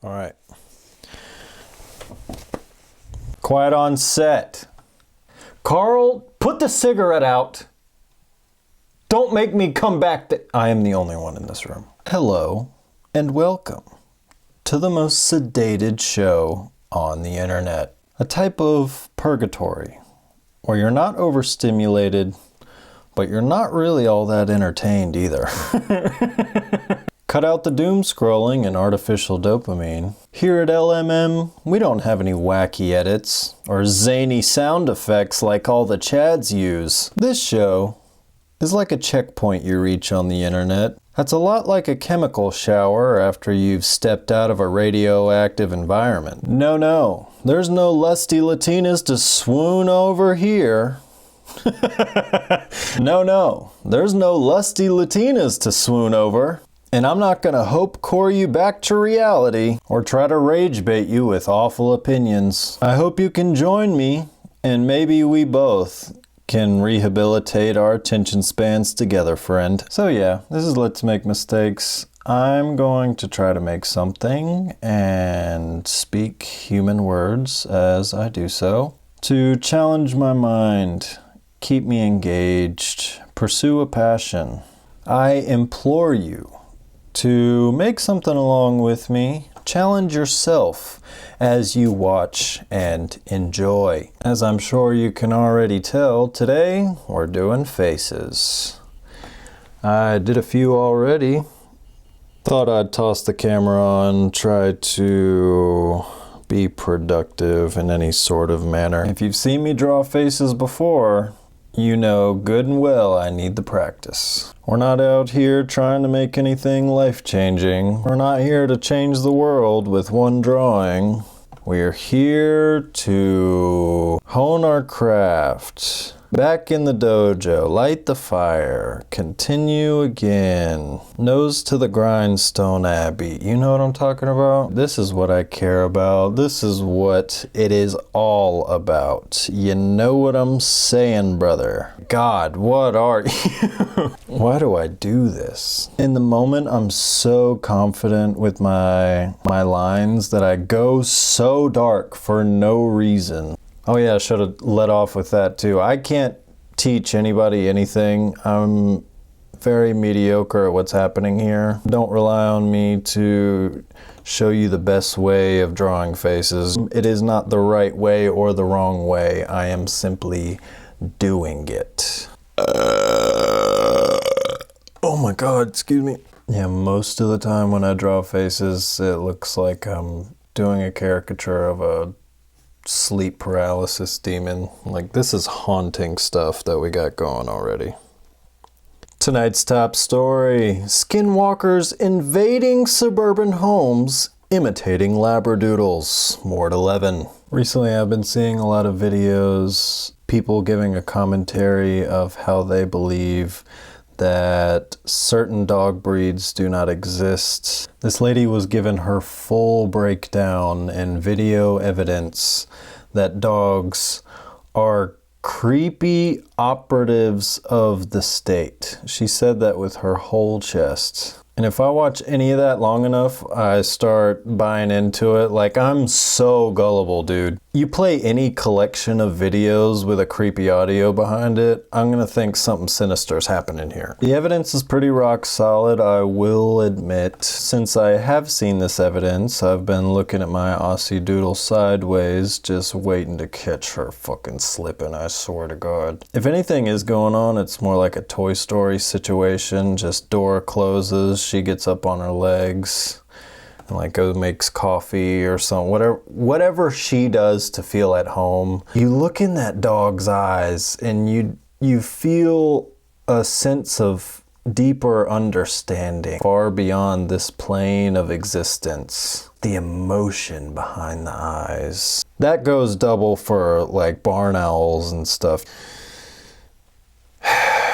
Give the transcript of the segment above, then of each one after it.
All right. Quiet on set. Carl, put the cigarette out. Don't make me come back I am the only one in this room. Hello and welcome to the most sedated show on the internet. A type of purgatory where you're not overstimulated, but you're not really all that entertained either. Cut out the doom scrolling and artificial dopamine. Here at LMM, we don't have any wacky edits or zany sound effects like all the Chads use. This show is like a checkpoint you reach on the internet. That's a lot like a chemical shower after you've stepped out of a radioactive environment. No, there's no lusty Latinas to swoon over here. No, there's no lusty Latinas to swoon over. And I'm not gonna hope core you back to reality or try to rage bait you with awful opinions. I hope you can join me and maybe we both can rehabilitate our attention spans together, friend. So yeah, this is Let's Make Mistakes. I'm going to try to make something and speak human words as I do so to challenge my mind, keep me engaged, pursue a passion. I implore you to make something along with me. Challenge yourself as you watch and enjoy. As I'm sure you can already tell, today we're doing faces. I did a few already. Thought I'd toss the camera on, try to be productive in any sort of manner. If you've seen me draw faces before, you know good and well I need the practice. We're not out here trying to make anything life-changing. We're not here to change the world with one drawing. We're here to hone our craft. Back in the dojo, light the fire, continue again. Nose to the grindstone, Abby. You know what I'm talking about? This is what I care about. This is what it is all about. You know what I'm saying, brother. God, what are you? Why do I do this? In the moment, I'm so confident with my lines that I go so dark for no reason. Oh yeah, I should have let off with that too. I can't teach anybody anything. I'm very mediocre at what's happening here. Don't rely on me to show you the best way of drawing faces. It is not the right way or the wrong way. I am simply doing it. Oh my God, excuse me. Yeah, most of the time when I draw faces, it looks like I'm doing a caricature of a sleep paralysis demon. Like, this is haunting stuff that we got going already. Tonight's top story: skinwalkers invading suburban homes, imitating labradoodles. More at 11. Recently I've been seeing a lot of videos, people giving a commentary of how they believe that certain dog breeds do not exist. This lady was given her full breakdown and video evidence that dogs are creepy operatives of the state. She said that with her whole chest. And if I watch any of that long enough, I start buying into it. Like, I'm so gullible, dude. You play any collection of videos with a creepy audio behind it, I'm gonna think something sinister is happening here. The evidence is pretty rock solid, I will admit. Since I have seen this evidence, I've been looking at my Aussie Doodle sideways, just waiting to catch her fucking slipping, I swear to God. If anything is going on, it's more like a Toy Story situation. Just door closes, she gets up on her legs, and like goes makes coffee or something, whatever she does to feel at home. You look in that dog's eyes and you feel a sense of deeper understanding far beyond this plane of existence. The emotion behind the eyes. That goes double for like barn owls and stuff.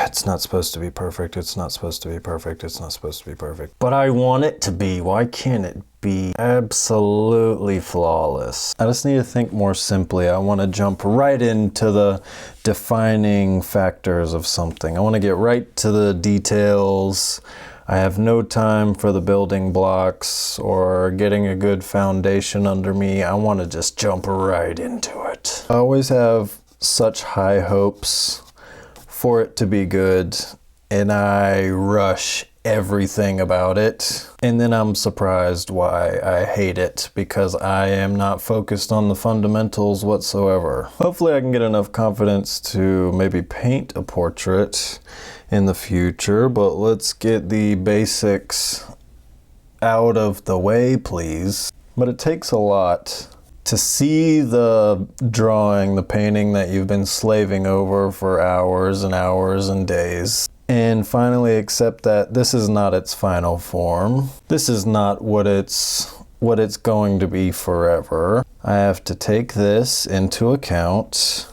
It's not supposed to be perfect, it's not supposed to be perfect, it's not supposed to be perfect. But I want it to be. Why can't it be absolutely flawless? I just need to think more simply. I want to jump right into the defining factors of something. I want to get right to the details. I have no time for the building blocks or getting a good foundation under me. I want to just jump right into it. I always have such high hopes for it to be good, and I rush everything about it, and then I'm surprised why I hate it, because I am not focused on the fundamentals whatsoever. Hopefully I can get enough confidence to maybe paint a portrait in the future, but let's get the basics out of the way, please. But it takes a lot to see the drawing, the painting that you've been slaving over for hours and hours and days, and finally accept that this is not its final form. This is not what it's going to be forever. I have to take this into account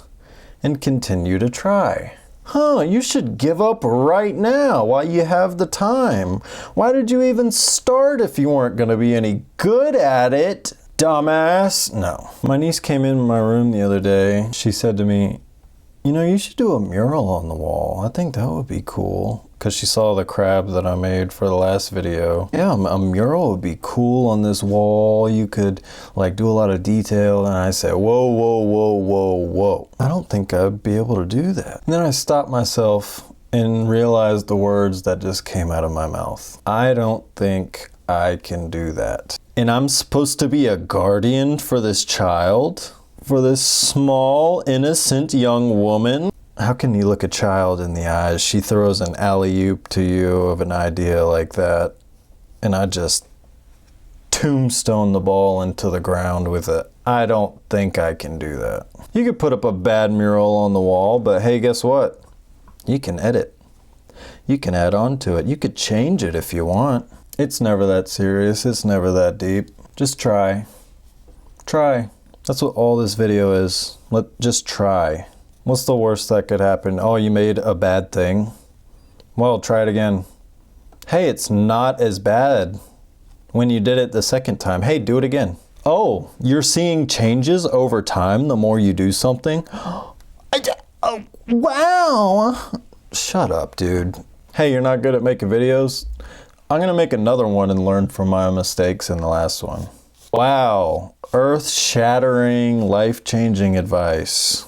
and continue to try. You should give up right now while you have the time. Why did you even start if you weren't going to be any good at it, dumbass? No. My niece came in my room the other day. She said to me, "You know, you should do a mural on the wall. I think that would be cool." Because she saw the crab that I made for the last video. Yeah, a mural would be cool on this wall. You could like do a lot of detail. And I said, whoa, whoa, whoa, whoa, whoa. I don't think I'd be able to do that. And then I stopped myself and realized the words that just came out of my mouth. I don't think I can do that. And I'm supposed to be a guardian for this child? For this small, innocent young woman? How can you look a child in the eyes? She throws an alley-oop to you of an idea like that, and I just tombstone the ball into the ground with it. I don't think I can do that. You could put up a bad mural on the wall, but hey, guess what? You can edit. You can add on to it. You could change it if you want. It's never that serious. It's never that deep. Just try. Try. That's what all this video is. Just try. What's the worst that could happen? Oh, you made a bad thing? Well, try it again. Hey, it's not as bad when you did it the second time. Hey, do it again. Oh, you're seeing changes over time the more you do something? Oh, wow. Shut up, dude. Hey, you're not good at making videos? I'm gonna make another one and learn from my mistakes in the last one. Wow, earth-shattering, life-changing advice.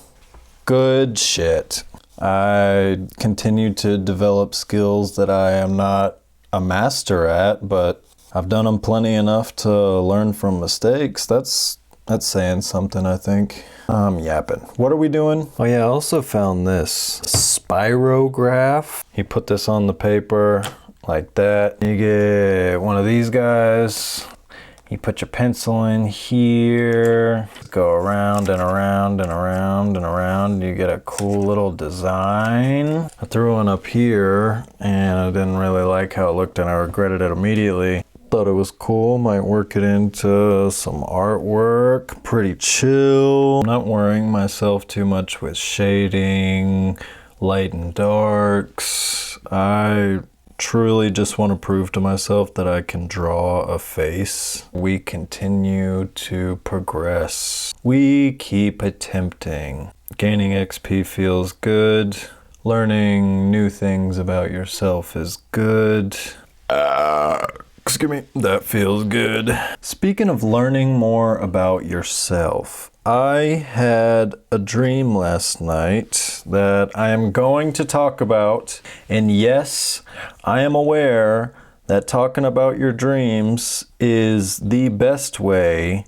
Good shit. I continue to develop skills that I am not a master at, but I've done them plenty enough to learn from mistakes. That's saying something, I think. I'm yapping. What are we doing? Oh yeah, I also found this spirograph. You put this on the paper like that. You get one of these guys. You put your pencil in here, go around and around and around and around. You get a cool little design. I threw one up here and I didn't really like how it looked and I regretted it immediately. Thought it was cool, might work it into some artwork. Pretty chill. I'm not worrying myself too much with shading, light and darks. I truly just want to prove to myself that I can draw a face. We continue to progress. We keep attempting. Gaining XP feels good. Learning new things about yourself is good. Excuse me, that feels good. Speaking of learning more about yourself, I had a dream last night that I am going to talk about. And yes, I am aware that talking about your dreams is the best way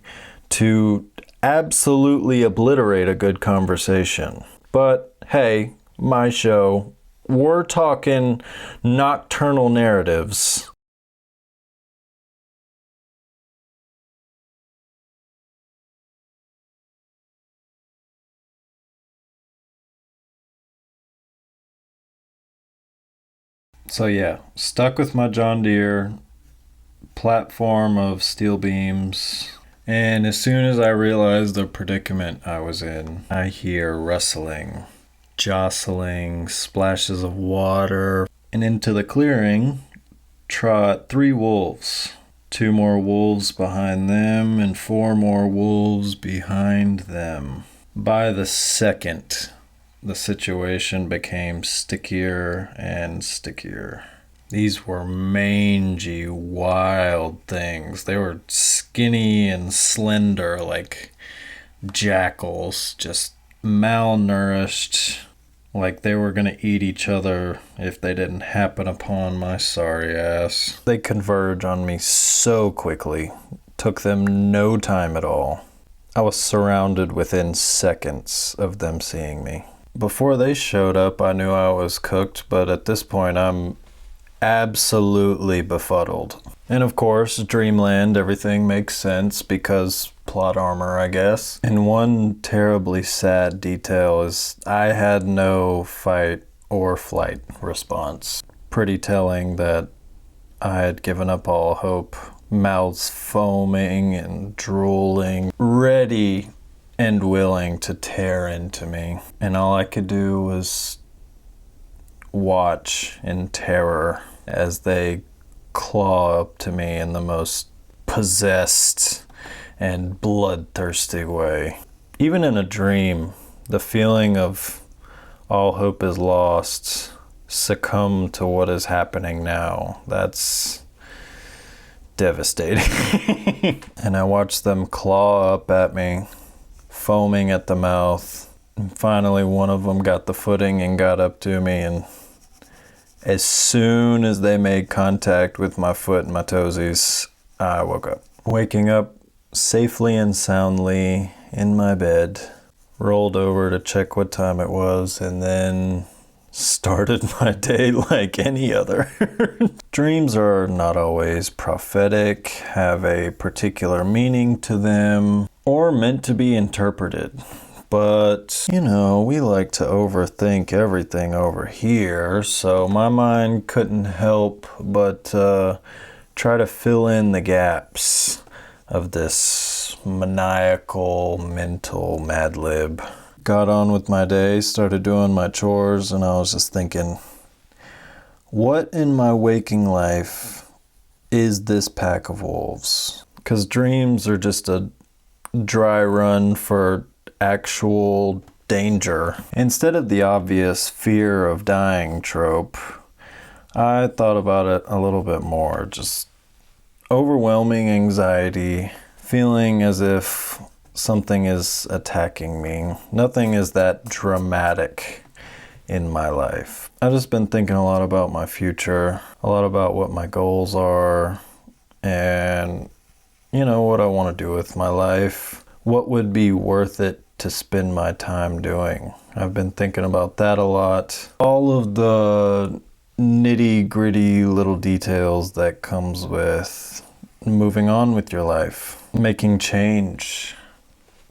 to absolutely obliterate a good conversation. But hey, my show, we're talking nocturnal narratives. So yeah, stuck with my John Deere platform of steel beams. And as soon as I realized the predicament I was in, I hear rustling, jostling, splashes of water. And into the clearing trot 3 wolves. 2 more wolves behind them and 4 more wolves behind them. By the second, the situation became stickier and stickier. These were mangy, wild things. They were skinny and slender like jackals, just malnourished, like they were gonna eat each other if they didn't happen upon my sorry ass. They converge on me so quickly. Took them no time at all. I was surrounded within seconds of them seeing me. Before they showed up, I knew I was cooked, but at this point, I'm absolutely befuddled. And of course, Dreamland, everything makes sense because plot armor, I guess. And one terribly sad detail is I had no fight or flight response. Pretty telling that I had given up all hope. Mouths foaming and drooling, ready and willing to tear into me. And all I could do was watch in terror as they claw up to me in the most possessed and bloodthirsty way. Even in a dream, the feeling of all hope is lost, succumb to what is happening now, that's devastating. And I watched them claw up at me, foaming at the mouth. And finally, one of them got the footing and got up to me, and as soon as they made contact with my foot and my toesies, I woke up. Waking up safely and soundly in my bed, rolled over to check what time it was, and then started my day like any other. Dreams are not always prophetic, have a particular meaning to them, or meant to be interpreted. But, you know, we like to overthink everything over here, so my mind couldn't help but try to fill in the gaps of this maniacal mental Mad Lib. Got on with my day, started doing my chores, and I was just thinking, what in my waking life is this pack of wolves? Because dreams are just a dry run for actual danger. Instead of the obvious fear of dying trope, I thought about it a little bit more. Just overwhelming anxiety, feeling as if something is attacking me. Nothing is that dramatic in my life. I've just been thinking a lot about my future, a lot about what my goals are, and, you know, what I want to do with my life. What would be worth it to spend my time doing? I've been thinking about that a lot. All of the nitty-gritty little details that comes with moving on with your life, making change,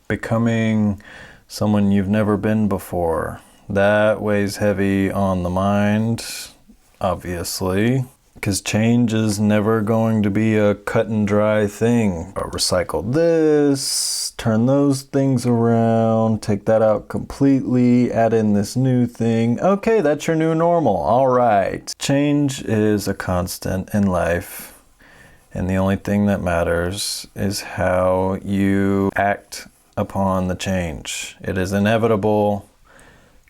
becoming someone you've never been before. That weighs heavy on the mind, obviously, because change is never going to be a cut and dry thing. Recycle this, turn those things around, take that out completely, add in this new thing. Okay, that's your new normal. All right. Change is a constant in life, and the only thing that matters is how you act upon the change. It is inevitable.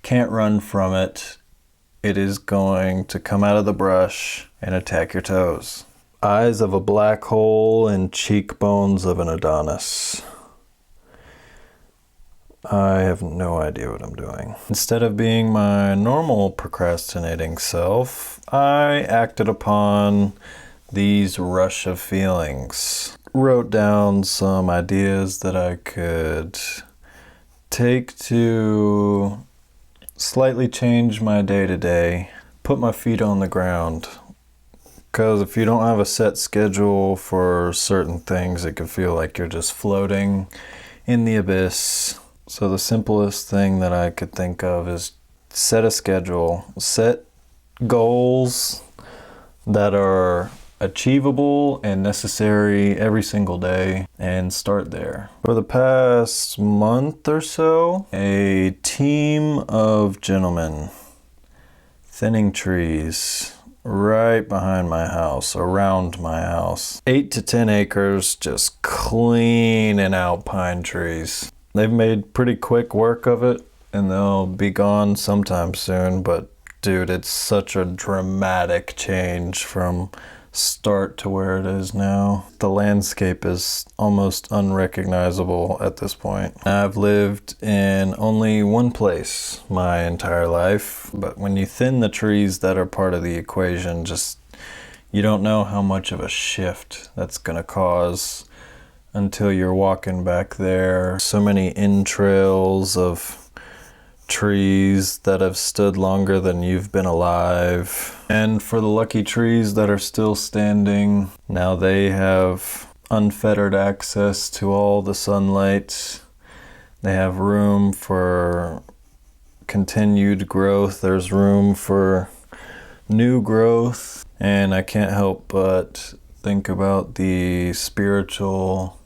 Can't run from it. It is going to come out of the brush and attack your toes. Eyes of a black hole and cheekbones of an Adonis. I have no idea what I'm doing. Instead of being my normal procrastinating self, I acted upon these rush of feelings. Wrote down some ideas that I could take to slightly change my day-to-day, put my feet on the ground. Because if you don't have a set schedule for certain things, it can feel like you're just floating in the abyss. So the simplest thing that I could think of is set a schedule, set goals that are achievable and necessary every single day, and start there. For the past month or so, a team of gentlemen thinning trees right behind my house, around my house. 8 to 10 acres, just cleaning out pine trees. They've made pretty quick work of it, and they'll be gone sometime soon, but dude, it's such a dramatic change from start to where it is now. The landscape is almost unrecognizable at this point. I've lived in only one place my entire life, but when you thin the trees that are part of the equation, just you don't know how much of a shift that's gonna cause until you're walking back there. So many entrails of trees that have stood longer than you've been alive. And for the lucky trees that are still standing, now they have unfettered access to all the sunlight. They have room for continued growth. There's room for new growth. And I can't help but think about the spiritual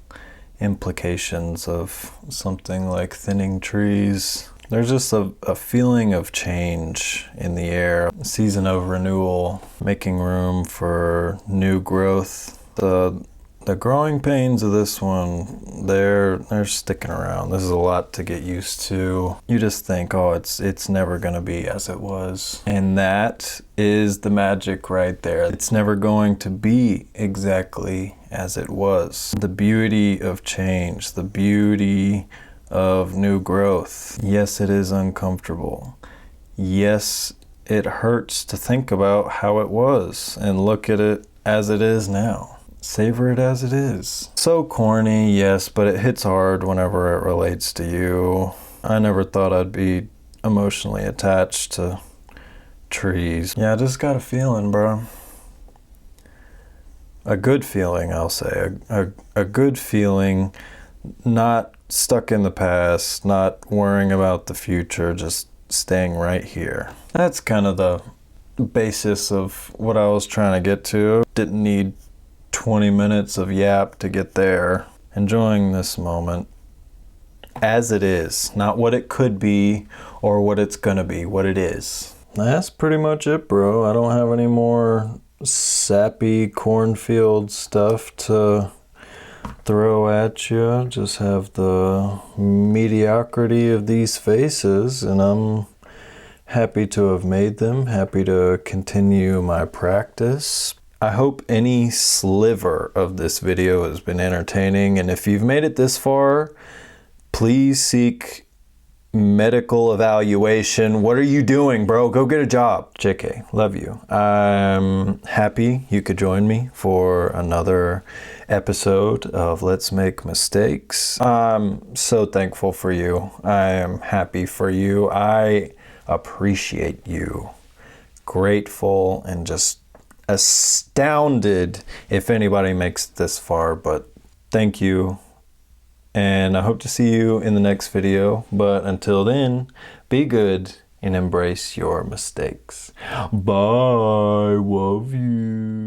implications of something like thinning trees. There's just a feeling of change in the air, a season of renewal, making room for new growth. The growing pains of this one, they're sticking around. This is a lot to get used to. You just think, oh, it's never gonna be as it was. And that is the magic right there. It's never going to be exactly as it was. The beauty of change, the beauty of new growth. Yes, it is uncomfortable. Yes, it hurts to think about how it was and look at it as it is now. Savor it as it is. So corny, yes, but it hits hard whenever it relates to you. I never thought I'd be emotionally attached to trees. Yeah, I just got a feeling, bro. A good feeling, I'll say. A good feeling, not stuck in the past, not worrying about the future, just staying right here. That's kind of the basis of what I was trying to get to. Didn't need 20 minutes of yap to get there. Enjoying this moment as it is, not what it could be or what it's gonna be, what it is. That's pretty much it, bro. I don't have any more sappy cornfield stuff to throw at you. Just have the mediocrity of these faces, and I'm happy to have made them, happy to continue my practice. I hope any sliver of this video has been entertaining, and if you've made it this far, please seek medical evaluation. What are you doing, bro? Go get a job. JK, love you. I'm happy you could join me for another episode of Let's Make Mistakes. I'm so thankful for you. I am happy for you. I appreciate you. Grateful and just astounded if anybody makes it this far, but thank you. And I hope to see you in the next video. But until then, be good and embrace your mistakes. Bye. Love you.